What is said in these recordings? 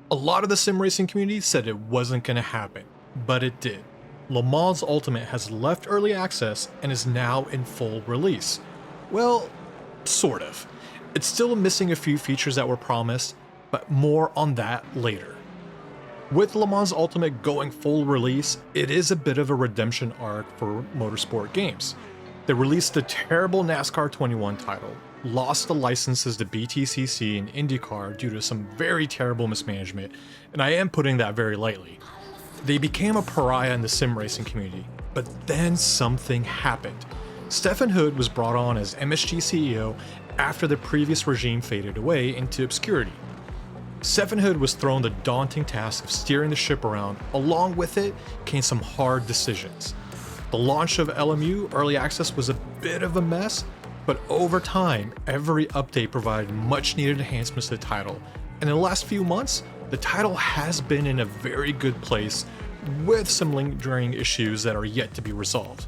A lot of the sim racing community said it wasn't going to happen, but it did. Le Mans Ultimate has left early access and is now in full release. Well, sort of. It's still missing a few features that were promised, but more on that later. With Le Mans Ultimate going full release, it is a bit of a redemption arc for Motorsport Games. They released the terrible NASCAR 21 title, lost the licenses to BTCC and IndyCar due to some very terrible mismanagement, and I am putting that very lightly. They became a pariah in the sim racing community, but then something happened. Stefan Hood was brought on as MSG CEO after the previous regime faded away into obscurity. Stefan Hood was thrown the daunting task of steering the ship around. Along with it came some hard decisions. The launch of LMU Early Access was a bit of a mess, but over time, every update provided much needed enhancements to the title, and in the last few months, the title has been in a very good place with some lingering issues that are yet to be resolved.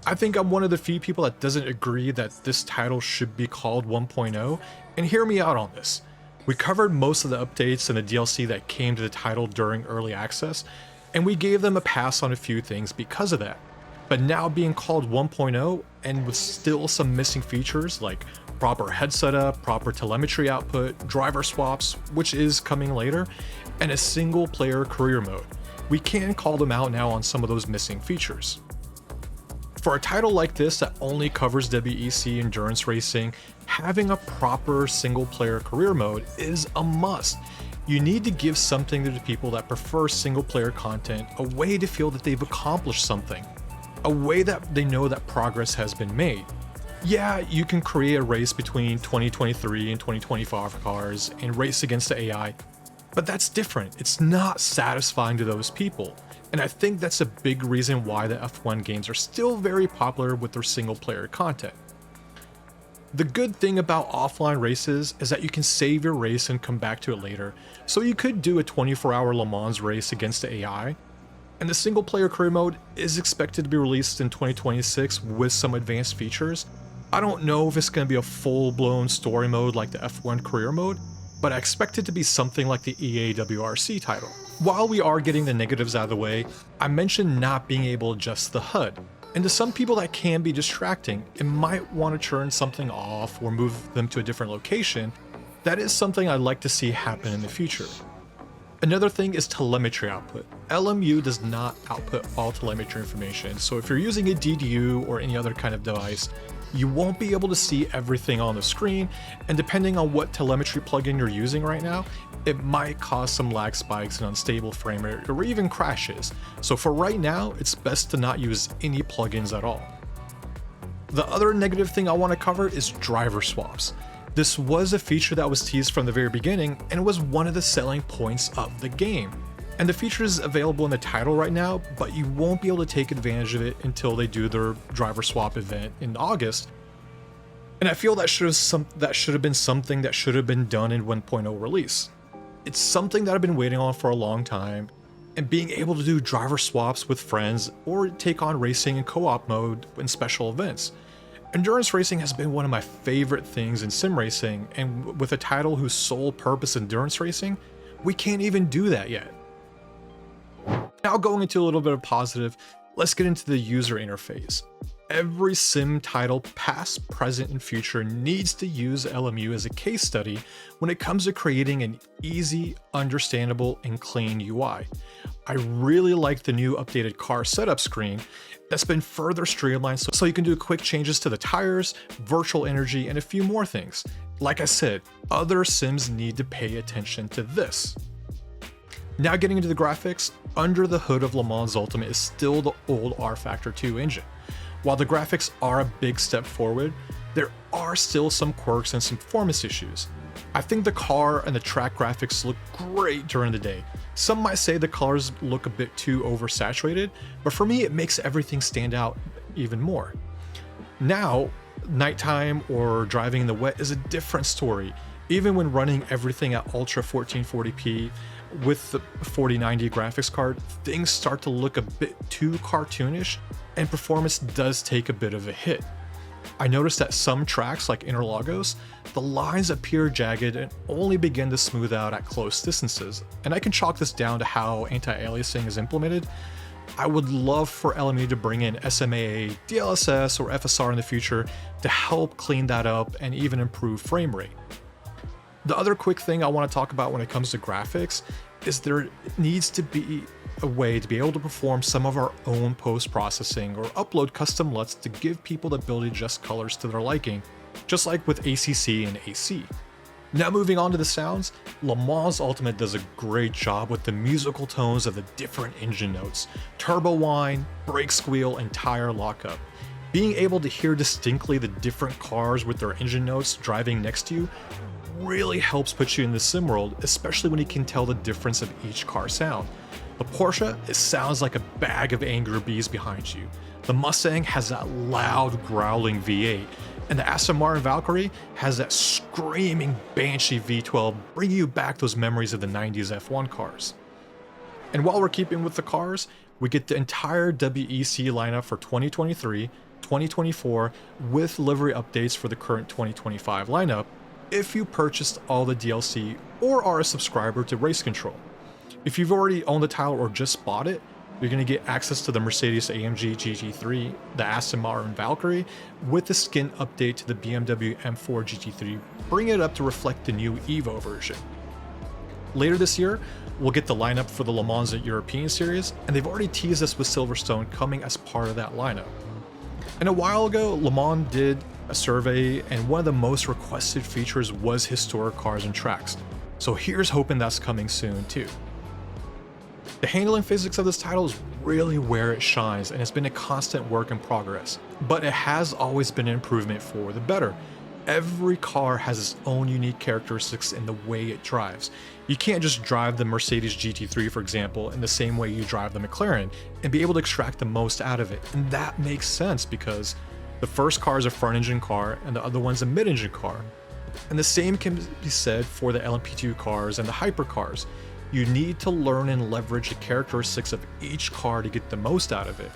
I think I'm one of the few people that doesn't agree that this title should be called 1.0, and hear me out on this. We covered most of the updates and the DLC that came to the title during early access, and we gave them a pass on a few things because of that. But now being called 1.0 and with still some missing features like proper head setup, proper telemetry output, driver swaps, which is coming later, and a single player career mode, we can call them out now on some of those missing features. For a title like this that only covers WEC endurance racing, having a proper single player career mode is a must. You need to give something to the people that prefer single player content, a way to feel that they've accomplished something, a way that they know that progress has been made. Yeah, you can create a race between 2023 and 2025 cars and race against the AI, but that's different. It's not satisfying to those people. And I think that's a big reason why the F1 games are still very popular with their single player content. The good thing about offline races is that you can save your race and come back to it later, so you could do a 24-hour Le Mans race against the AI, and the single player career mode is expected to be released in 2026 with some advanced features. I don't know if it's going to be a full-blown story mode like the F1 career mode, but I expect it to be something like the EA WRC title. While we are getting the negatives out of the way, I mentioned not being able to adjust the HUD, and to some people that can be distracting and might want to turn something off or move them to a different location. That is something I'd like to see happen in the future. Another thing is telemetry output. LMU does not output all telemetry information, so if you're using a DDU or any other kind of device, you won't be able to see everything on the screen, and depending on what telemetry plugin you're using right now, it might cause some lag spikes and unstable frame rate or even crashes. So for right now, it's best to not use any plugins at all. The other negative thing I want to cover is driver swaps. This was a feature that was teased from the very beginning and was one of the selling points of the game. And the feature is available in the title right now, but you won't be able to take advantage of it until they do their driver swap event in August. And I feel that should have been something that should have been done in 1.0 release. It's something that I've been waiting on for a long time, and being able to do driver swaps with friends or take on racing in co-op mode in special events. Endurance racing has been one of my favorite things in sim racing, and with a title whose sole purpose is endurance racing, we can't even do that yet. Now going into a little bit of positive, let's get into the user interface. Every sim title, past, present, and future, needs to use LMU as a case study when it comes to creating an easy, understandable, and clean UI. I really like the new updated car setup screen that's been further streamlined so you can do quick changes to the tires, virtual energy, and a few more things. Like I said, other sims need to pay attention to this. Now getting into the graphics, under the hood of Le Mans Ultimate is still the old R-Factor 2 engine. While the graphics are a big step forward, there are still some quirks and some performance issues. I think the car and the track graphics look great during the day. Some might say the colors look a bit too oversaturated, but for me it makes everything stand out even more. Now, nighttime or driving in the wet is a different story. Even when running everything at Ultra 1440p with the 4090 graphics card, things start to look a bit too cartoonish and performance does take a bit of a hit. I noticed that some tracks like Interlagos, the lines appear jagged and only begin to smooth out at close distances, and I can chalk this down to how anti-aliasing is implemented. I would love for LMU to bring in SMAA, DLSS, or FSR in the future to help clean that up and even improve frame rate. The other quick thing I want to talk about when it comes to graphics is there needs to be a way to be able to perform some of our own post-processing or upload custom LUTs to give people the ability to adjust colors to their liking, just like with ACC and AC. Now moving on to the sounds, Le Mans Ultimate does a great job with the musical tones of the different engine notes, turbo whine, brake squeal, and tire lockup. Being able to hear distinctly the different cars with their engine notes driving next to you really helps put you in the sim world, especially when you can tell the difference of each car sound. The Porsche, it sounds like a bag of angry bees behind you. The Mustang has that loud growling V8, and the Aston Martin Valkyrie has that screaming Banshee V12, bringing you back those memories of the 90s F1 cars. And while we're keeping with the cars, we get the entire WEC lineup for 2023, 2024, with livery updates for the current 2025 lineup, if you purchased all the DLC or are a subscriber to Race Control. If you've already owned the title or just bought it, you're going to get access to the Mercedes-AMG GT3, the Aston Martin Valkyrie, with the skin update to the BMW M4 GT3, bringing it up to reflect the new Evo version. Later this year, we'll get the lineup for the Le Mans European Series, and they've already teased us with Silverstone coming as part of that lineup. And a while ago, Le Mans did a survey, and one of the most requested features was historic cars and tracks. So here's hoping that's coming soon too. The handling physics of this title is really where it shines, and it's been a constant work in progress, but it has always been an improvement for the better. Every car has its own unique characteristics in the way it drives. You can't just drive the Mercedes GT3, for example, in the same way you drive the McLaren and be able to extract the most out of it. And that makes sense because the first car is a front engine car and the other one's a mid engine car. And the same can be said for the LMP2 cars and the hypercars. You need to learn and leverage the characteristics of each car to get the most out of it.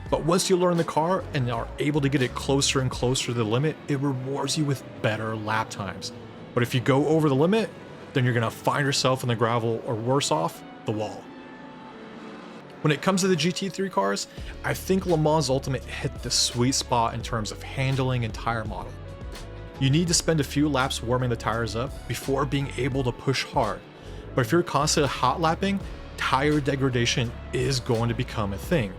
But once you learn the car and are able to get it closer and closer to the limit, it rewards you with better lap times. But if you go over the limit, then you're gonna find yourself in the gravel, or worse off, the wall. When it comes to the GT3 cars, I think Le Mans Ultimate hit the sweet spot in terms of handling and tire model. You need to spend a few laps warming the tires up before being able to push hard. But if you're constantly hot lapping, tire degradation is going to become a thing.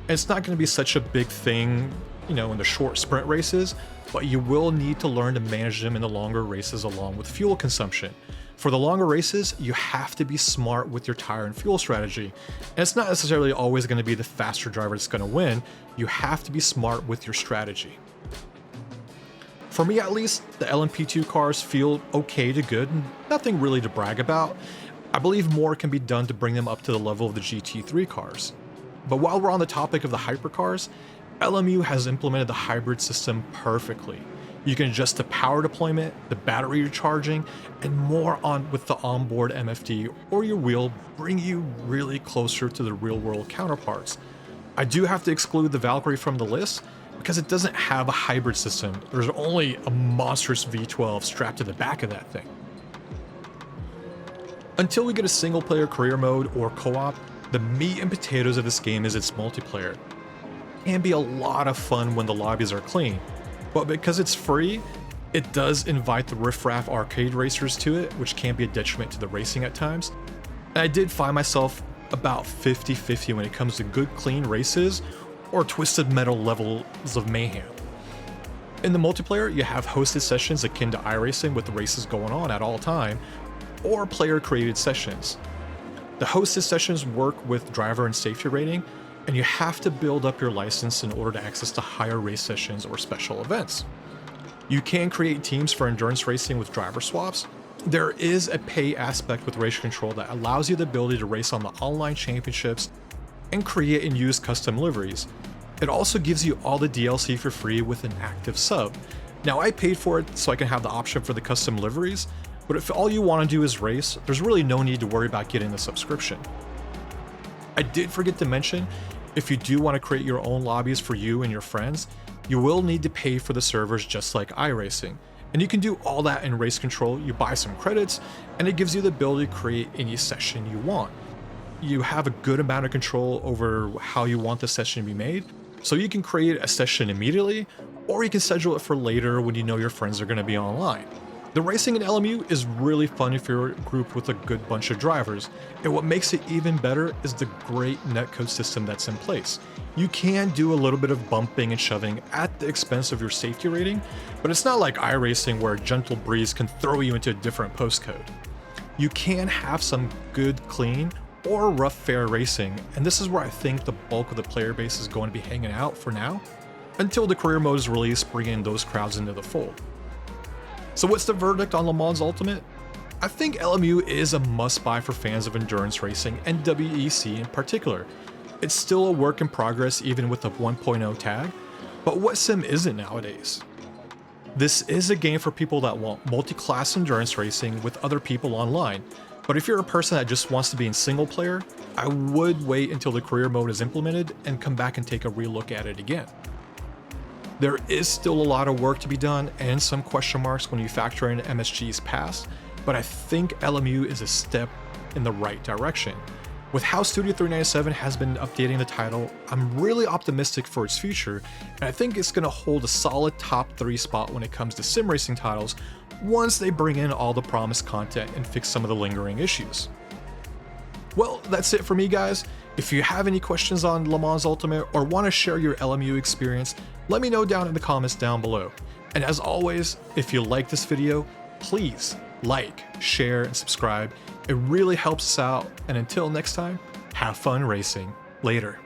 And it's not going to be such a big thing, in the short sprint races, but you will need to learn to manage them in the longer races along with fuel consumption. For the longer races, you have to be smart with your tire and fuel strategy. And it's not necessarily always going to be the faster driver that's going to win. You have to be smart with your strategy. For me at least, the LMP2 cars feel okay to good, and nothing really to brag about. I believe more can be done to bring them up to the level of the GT3 cars. But while we're on the topic of the hypercars, LMU has implemented the hybrid system perfectly. You can adjust the power deployment, the battery you're charging, and more on with the onboard MFD or your wheel, bring you really closer to the real-world counterparts. I do have to exclude the Valkyrie from the list because it doesn't have a hybrid system. There's only a monstrous V12 strapped to the back of that thing. Until we get a single-player career mode or co-op, the meat and potatoes of this game is its multiplayer. It can be a lot of fun when the lobbies are clean, but because it's free, it does invite the riffraff arcade racers to it, which can be a detriment to the racing at times. And I did find myself about 50-50 when it comes to good clean races or twisted metal levels of mayhem. In the multiplayer, you have hosted sessions akin to iRacing with the races going on at all time, or player-created sessions. The hosted sessions work with driver and safety rating, and you have to build up your license in order to access to higher race sessions or special events. You can create teams for endurance racing with driver swaps. There is a pay aspect with Race Control that allows you the ability to race on the online championships and create and use custom liveries. It also gives you all the DLC for free with an active sub. Now, I paid for it so I can have the option for the custom liveries, but if all you want to do is race, there's really no need to worry about getting the subscription. I did forget to mention, if you do want to create your own lobbies for you and your friends, You will need to pay for the servers just like iRacing, and you can do all that in Race Control. You buy some credits, and it gives you the ability to create any session you want. You have a good amount of control over how you want the session to be made, so you can create a session immediately, or you can schedule it for later when you know your friends are going to be online. The racing in LMU is really fun if you're grouped with a good bunch of drivers, and what makes it even better is the great netcode system that's in place. You can do a little bit of bumping and shoving at the expense of your safety rating, but it's not like iRacing where a gentle breeze can throw you into a different postcode. You can have some good, clean, or rough fair racing, and this is where I think the bulk of the player base is going to be hanging out for now, until the career mode is released, bringing those crowds into the fold. So what's the verdict on Le Mans Ultimate? I think LMU is a must-buy for fans of endurance racing and WEC in particular. It's still a work in progress even with the 1.0 tag, but what sim isn't nowadays? This is a game for people that want multi-class endurance racing with other people online, but if you're a person that just wants to be in single player, I would wait until the career mode is implemented and come back and take a relook at it again. There is still a lot of work to be done and some question marks when you factor in MSG's past, but I think LMU is a step in the right direction. With how Studio 397 has been updating the title, I'm really optimistic for its future, and I think it's going to hold a solid top 3 spot when it comes to sim racing titles once they bring in all the promised content and fix some of the lingering issues. Well, that's it for me, guys. If you have any questions on Le Mans Ultimate or want to share your LMU experience, let me know down in the comments down below. And as always, if you like this video, please like, share, and subscribe. It really helps us out. And until next time, have fun racing. Later.